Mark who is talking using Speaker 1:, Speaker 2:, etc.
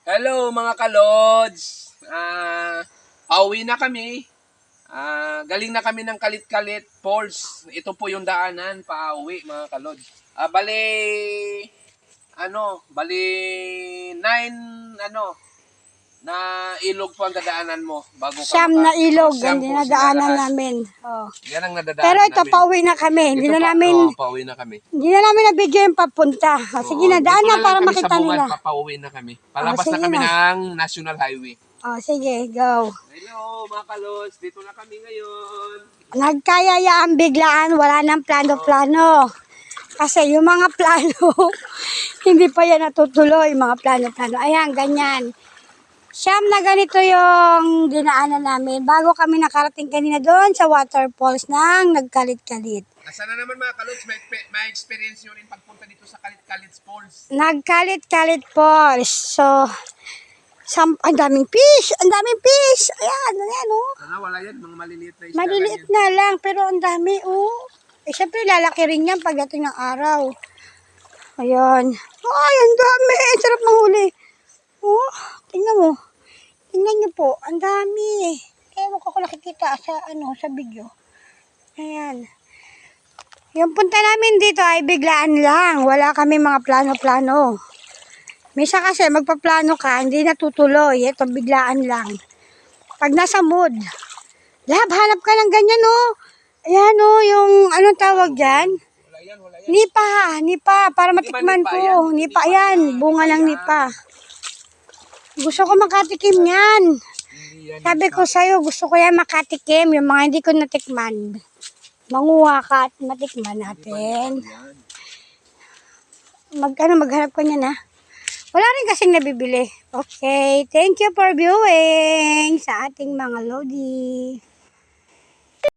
Speaker 1: Hello mga kalods! Pauwi na kami. Galing na kami ng Kalit-Kalit Falls. Ito po yung daanan pauwi mga kalods. Bali 9 na ilog po ang dadaanan mo bago ka
Speaker 2: Siyam na ilog
Speaker 1: Siyam
Speaker 2: ang
Speaker 1: po
Speaker 2: dinadaanan
Speaker 1: sila lahat.
Speaker 2: namin. Oh.
Speaker 1: Yan ang nadadaanan
Speaker 2: Pero ito,
Speaker 1: namin.
Speaker 2: pauwi na kami. Hindi
Speaker 1: Ito
Speaker 2: na
Speaker 1: pa-
Speaker 2: namin,
Speaker 1: pauwi na kami.
Speaker 2: hindi na namin nabigyan yung papunta. Oh, sige na, daan
Speaker 1: dito
Speaker 2: na
Speaker 1: lang
Speaker 2: para
Speaker 1: kami
Speaker 2: makita
Speaker 1: sa bungad,
Speaker 2: nila.
Speaker 1: papauwi na kami. Palabas
Speaker 2: sige
Speaker 1: na kami
Speaker 2: na.
Speaker 1: ng National Highway.
Speaker 2: Oh, sige, go.
Speaker 1: Hello mga kalods, dito na kami ngayon.
Speaker 2: Nagkayayaan biglaan, wala nang plano-plano. Kasi yung mga plano, hindi pa yan natutuloy, mga plano-plano. Ayan, ganyan. Siyam na ganito yung dinaanan namin bago kami nakarating kanina doon sa waterfalls ng Nagkalit-Kalit.
Speaker 1: Sana naman mga kalods, may experience nyo rin pagpunta dito sa Kalit-Kalit Falls.
Speaker 2: Nagkalit-Kalit Falls. So, ang daming fish. Ang daming fish. Ayan, oh.
Speaker 1: Sana wala yan, mga maliliit na isda.
Speaker 2: Maliliit na lang, pero ang dami, oh. Eh, syempre, lalaki rin yan pagdating ng araw. Ayan. Ay, ang dami. Sarap mahuli. Oh, tingnan mo. Tingnan niyo po. Ang dami. Ewan ko kung nakikita sa video. Ayan. Yung punta namin dito ay biglaan lang. Wala kami mga plano-plano. Misa kasi magpaplano ka, hindi natutuloy. Ito, biglaan lang. Pag nasa mood, hanap ka ng ganyan, oh. Ayan, oh, yung, anong tawag dyan?
Speaker 1: Wala yan.
Speaker 2: Nipa, para matikman ko. Nipa yan, bunga ng nipa. Gusto ko makatikim yan. Sabi ko sa'yo, gusto ko yan makatikim. Yung mga hindi ko natikman. Manguha ka at matikman natin. Maghanap ko niyan, ha? Wala rin kasing nabibili. Okay, thank you for viewing sa ating mga lodi.